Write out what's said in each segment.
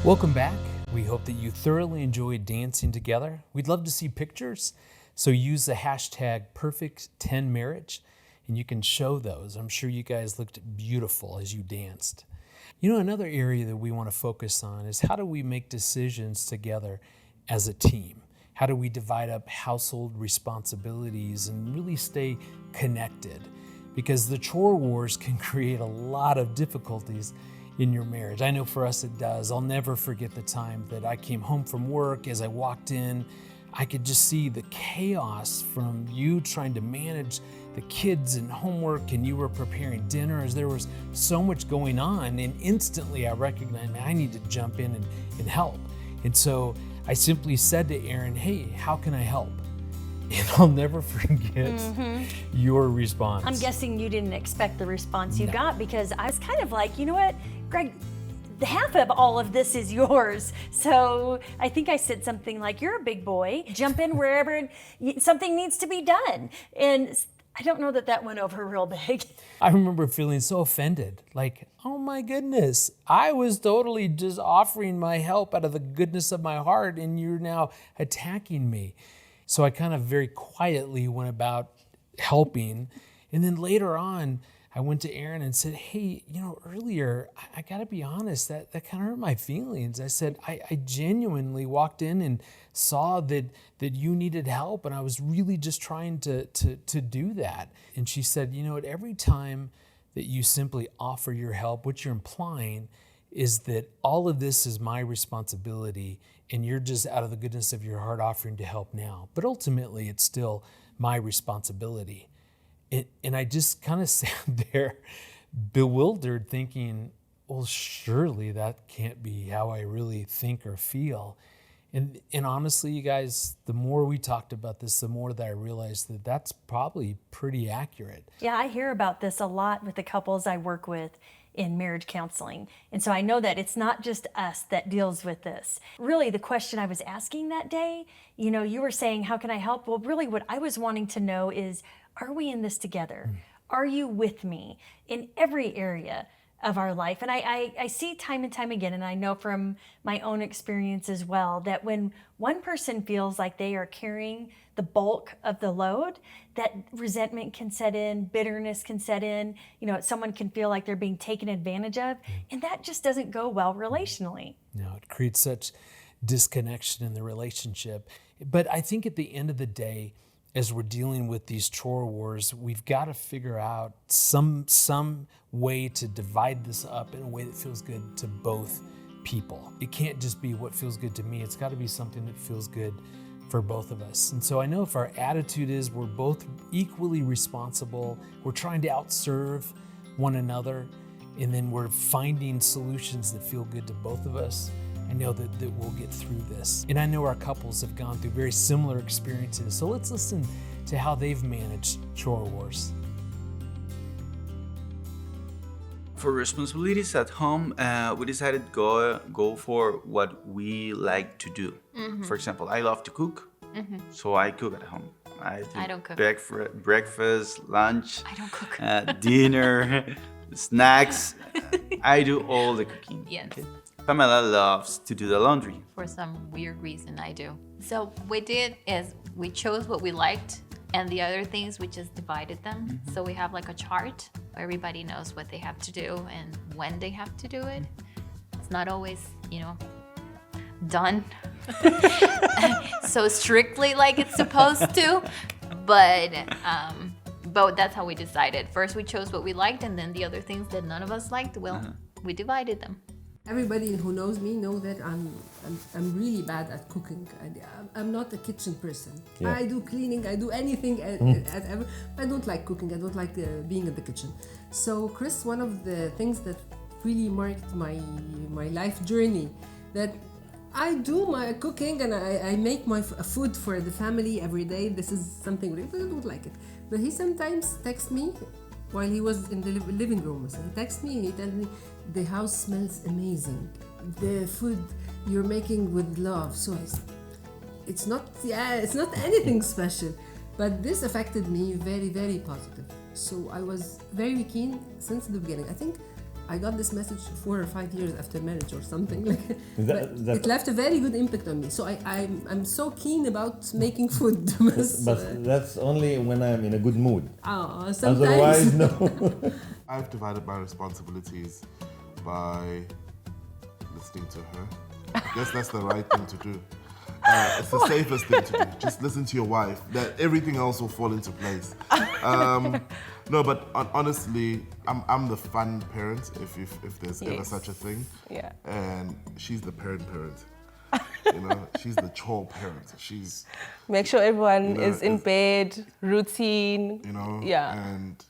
Welcome back. We hope that you thoroughly enjoyed dancing together. We'd love to see pictures, so use the hashtag #perfect10marriage and you can show those. I'm sure you guys looked beautiful as you danced. You know, another area that we want to focus on is how do we make decisions together as a team? How do we divide up household responsibilities and really stay connected? Because the chore wars can create a lot of difficulties in your marriage. I know for us it does. I'll never forget the time that I came home from work. As I walked in, I could just see the chaos from you trying to manage the kids and homework, and you were preparing dinner as there was so much going on, and instantly I recognized I need to jump in and help. And so I simply said to Aaron, hey, how can I help? And I'll never forget your response. I'm guessing you didn't expect the response you got, because I was kind of like, you know what, Greg, half of all of this is yours. So I think I said something like, you're a big boy, jump in wherever something needs to be done. And I don't know that went over real big. I remember feeling so offended, like, oh my goodness, I was totally just offering my help out of the goodness of my heart, and you're now attacking me. So I kind of very quietly went about helping. And then later on, I went to Aaron and said, hey, you know, earlier, I gotta be honest, that kind of hurt my feelings. I said, I genuinely walked in and saw that you needed help, and I was really just trying to do that. And she said, you know, at every time that you simply offer your help, what you're implying is that all of this is my responsibility, and you're just out of the goodness of your heart offering to help now. But ultimately, it's still my responsibility. And I just kind of sat there bewildered thinking, well, surely that can't be how I really think or feel. And honestly, you guys, the more we talked about this, the more that I realized that that's probably pretty accurate. Yeah, I hear about this a lot with the couples I work with in marriage counseling. And so I know that it's not just us that deals with this. Really, the question I was asking that day, you know, you were saying, how can I help? Well, really what I was wanting to know is, are we in this together? Are you with me in every area of our life? And I see time and time again, and I know from my own experience as well, that when one person feels like they are carrying the bulk of the load, that resentment can set in, bitterness can set in, you know, someone can feel like they're being taken advantage of, and that just doesn't go well relationally. No, it creates such disconnection in the relationship. But I think at the end of the day, as we're dealing with these chore wars, we've got to figure out some way to divide this up in a way that feels good to both people. It can't just be what feels good to me. It's got to be something that feels good for both of us. And so I know if our attitude is we're both equally responsible, we're trying to outserve one another, and then we're finding solutions that feel good to both of us, I know that we'll get through this. And I know our couples have gone through very similar experiences. So let's listen to how they've managed chore wars. For responsibilities at home, we decided to go for what we like to do. For example, I love to cook, so I cook at home. I don't cook. Breakfast, lunch, I don't cook. Dinner, snacks. I do all the cooking. Yes. Okay? Pamela loves to do the laundry. For some weird reason, I do. So what we did is we chose what we liked, and the other things we just divided them. So we have like a chart where everybody knows what they have to do and when they have to do it. It's not always, you know, done so strictly like it's supposed to, but that's how we decided. First we chose what we liked, and then the other things that none of us liked, well, we divided them. Everybody who knows me knows that I'm really bad at cooking. I'm not a kitchen person. Yeah. I do cleaning, I do anything. I don't like cooking. I don't like being in the kitchen. So Chris, one of the things that really marked my life journey, that I do my cooking and I make my food for the family every day. This is something really, I don't like it. But he sometimes texts me while he was in the living room. So he texts me and he tells me, the house smells amazing. The food you're making with love. So it's not anything special, but this affected me very, very positive. So I was very keen since the beginning. I think I got this message 4 or 5 years after marriage or something like. That- it left a very good impact on me. So I'm so keen about making food. But that's only when I'm in a good mood. Sometimes. Otherwise, no. I've divided my responsibilities by listening to her. I guess that's the right thing to do. It's the safest thing to do. Just listen to your wife. That everything else will fall into place. No, but honestly, I'm the fun parent, if there's ever such a thing. Yeah. And she's the parent. You know, she's the chore parent. She's Make sure everyone is in bed, routine. you know, Yeah. and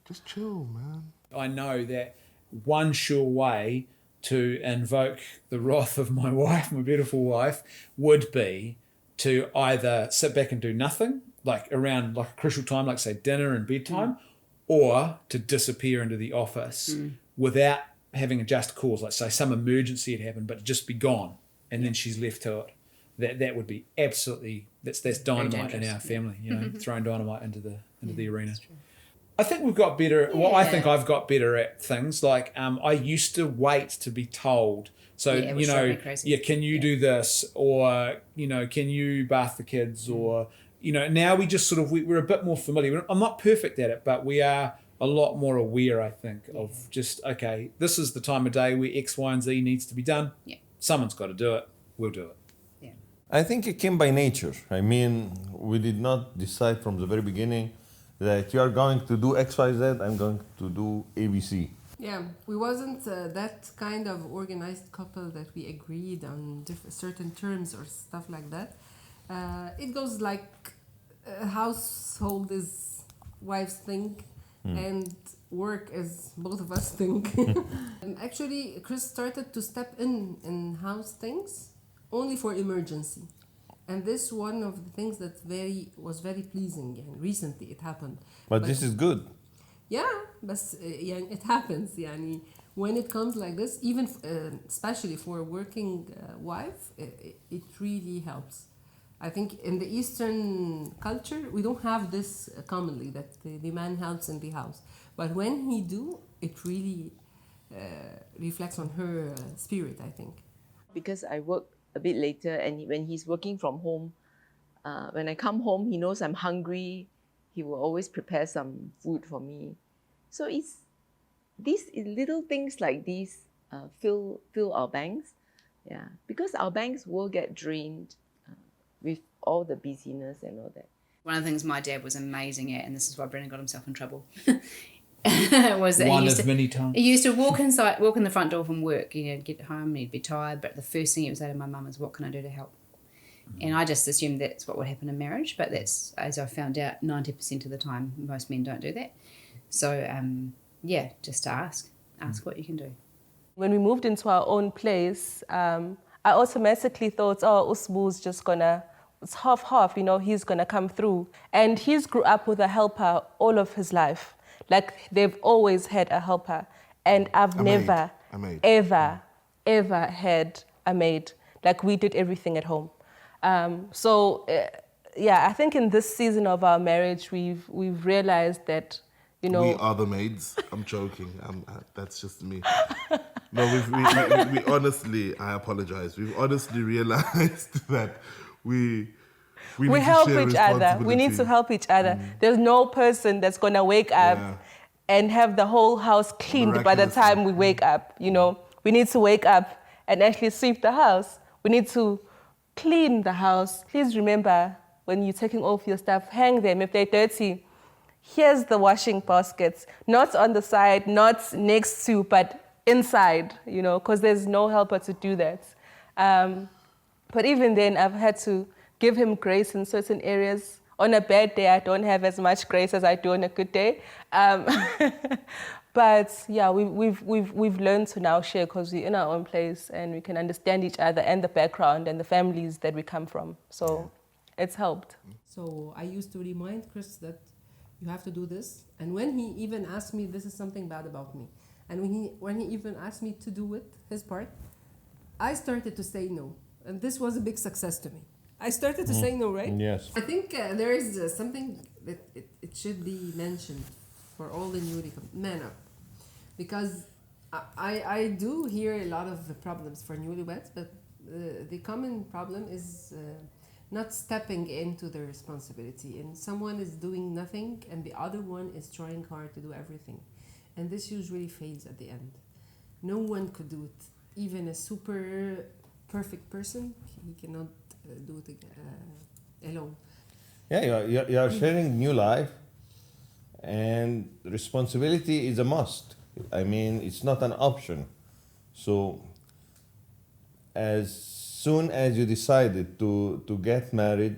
just chill, man. I know that one sure way to invoke the wrath of my wife, my beautiful wife, would be to either sit back and do nothing, like around like a crucial time, like say dinner and bedtime, or to disappear into the office without having a just cause, like say some emergency had happened, but just be gone, and then she's left to it. That would be absolutely that's dynamite in our family, you know, throwing dynamite into the arena. I think we've got better. Well, I think I've got better at things. Like I used to wait to be told. So you know, can you do this, or you know, can you bath the kids, or you know, now we just sort of we're a bit more familiar. I'm not perfect at it, but we are a lot more aware, I think, of just okay, this is the time of day where X, Y, and Z needs to be done. Yeah, someone's got to do it. We'll do it. Yeah. I think it came by nature. I mean, we did not decide from the very beginning that you are going to do X, Y, Z, I'm going to do ABC. Yeah, we wasn't that kind of organized couple that we agreed on certain terms or stuff like that. It goes like a household is wife's thing and work is both of us think. Actually, Chris started to step in house things only for emergency. And this one of the things that was very pleasing, and recently it happened. But this is good. Yeah, but it happens. يعني, when it comes like this, even especially for a working wife, it really helps. I think in the Eastern culture, we don't have this commonly, that the man helps in the house. But when he do, it really reflects on her spirit, I think. Because I work a bit later, and when he's working from home, when I come home, he knows I'm hungry. He will always prepare some food for me. So it's these little things like these fill our banks, yeah. Because our banks will get drained with all the busyness and all that. One of the things my dad was amazing at, and this is why Brendan got himself in trouble, was that many times. He used to walk in the front door from work. He'd get home and he'd be tired, but the first thing he would say to my mum is, "What can I do to help?" And I just assumed that's what would happen in marriage, but that's, as I found out, 90% of the time, most men don't do that. So, just to ask what you can do. When we moved into our own place, I automatically thought, Usbu's just gonna, it's half, you know, he's gonna come through. And he's grew up with a helper all of his life. Like, they've always had a helper. And I've never, ever had a maid. Like, we did everything at home. I think in this season of our marriage, we've realized that, you know, we are the maids. I'm joking. That's just me. No, we honestly, I apologize. We've honestly realized that we help each other. We need to help each other. There's no person that's gonna wake up and have the whole house cleaned by the time we wake up. You know, we need to wake up and actually sweep the house. We need to clean the house. Please remember, when you're taking off your stuff, hang them. If they're dirty, here's the washing baskets. Not on the side, not next to, but inside, you know, because there's no helper to do that. But even then, I've had to give him grace in certain areas. On a bad day, I don't have as much grace as I do on a good day. But yeah, we've learned to now share because we're in our own place and we can understand each other and the background and the families that we come from. So it's helped. So I used to remind Chris that you have to do this. And when he even asked me, this is something bad about me. And when he even asked me to do it, his part, I started to say no. And this was a big success to me. I started to say no, right? Yes. I think there is something that it should be mentioned for all the newly men up. Because I do hear a lot of the problems for newlyweds, but the common problem is not stepping into the responsibility. And someone is doing nothing and the other one is trying hard to do everything. And this usually fades at the end. No one could do it. Even a super perfect person, he cannot do it alone. Yeah, you are sharing new life, and responsibility is a must. I mean, it's not an option. So as soon as you decided to get married,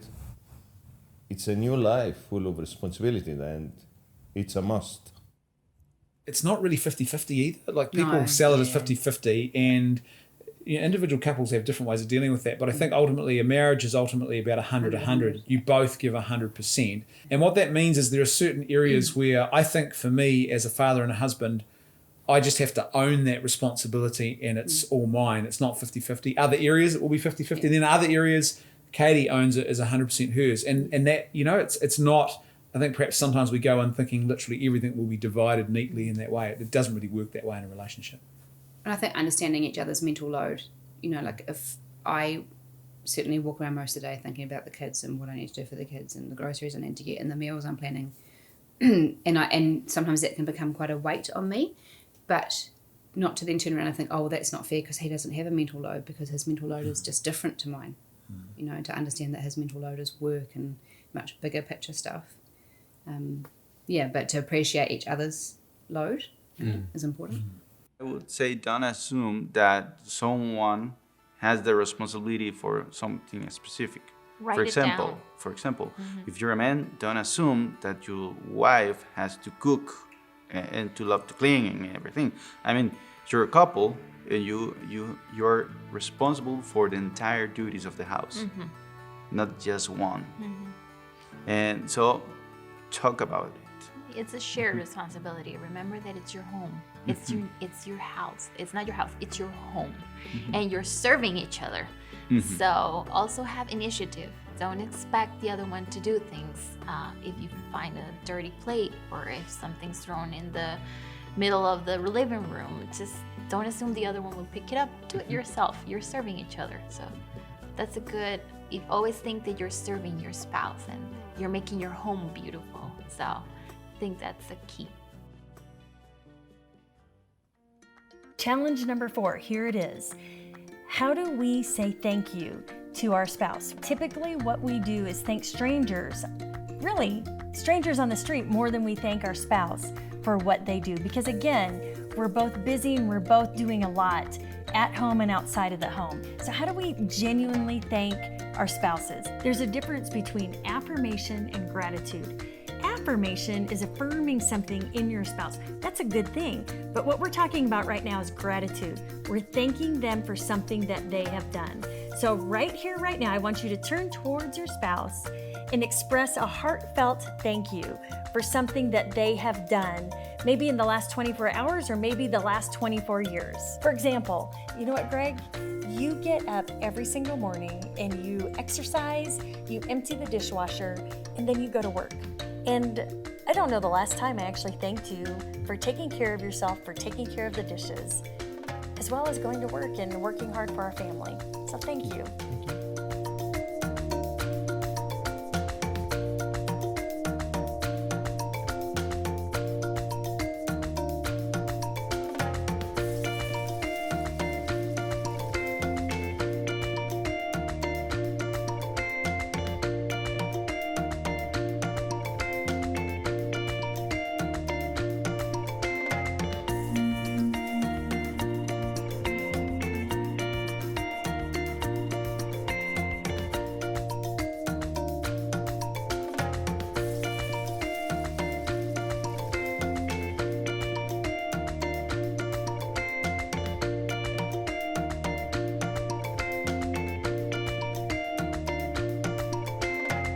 it's a new life full of responsibility, and it's a must. It's not really 50-50 either. Like people sell it as 50-50, and individual couples have different ways of dealing with that. But I think ultimately a marriage is ultimately about 100-100. You both give 100%. And what that means is there are certain areas where I think for me as a father and a husband, I just have to own that responsibility and it's all mine. It's not 50-50. Other areas it will be 50-50. Then other areas, Katie owns it as 100% hers. And that, it's not, I think perhaps sometimes we go in thinking literally everything will be divided neatly in that way. It doesn't really work that way in a relationship. And I think understanding each other's mental load, like if I certainly walk around most of the day thinking about the kids and what I need to do for the kids and the groceries I need to get and the meals I'm planning, and sometimes that can become quite a weight on me, but not to then turn around and think, oh, well, that's not fair because he doesn't have a mental load, because his mental load is just different to mine. To understand that his mental load is work and much bigger picture stuff. But to appreciate each other's load is important. I would say don't assume that someone has the responsibility for something specific. Write For it example, down. if you're a man, don't assume that your wife has to cook and to love to clean and everything. I mean, you're a couple and you're responsible for the entire duties of the house, not just one. And so talk about it. It's a shared responsibility. Remember that it's your home. It's your house. It's not your house, it's your home. And you're serving each other. So also have initiative. Don't expect the other one to do things. If you find a dirty plate or if something's thrown in the middle of the living room, just don't assume the other one will pick it up. Do it yourself. You're serving each other. So that's a good, you always think that you're serving your spouse and you're making your home beautiful. So I think that's the key. Challenge number 4, here it is. How do we say thank you to our spouse? Typically what we do is thank strangers, really strangers on the street, more than we thank our spouse for what they do. Because again, we're both busy and we're both doing a lot at home and outside of the home. So how do we genuinely thank our spouses? There's a difference between affirmation and gratitude. Affirmation is affirming something in your spouse. That's a good thing. But what we're talking about right now is gratitude. We're thanking them for something that they have done. So right here, right now, I want you to turn towards your spouse and express a heartfelt thank you for something that they have done, maybe in the last 24 hours or maybe the last 24 years. For example, you know what, Greg? You get up every single morning and you exercise, you empty the dishwasher, and then you go to work. And I don't know the last time I actually thanked you for taking care of yourself, for taking care of the dishes, as well as going to work and working hard for our family. So thank you.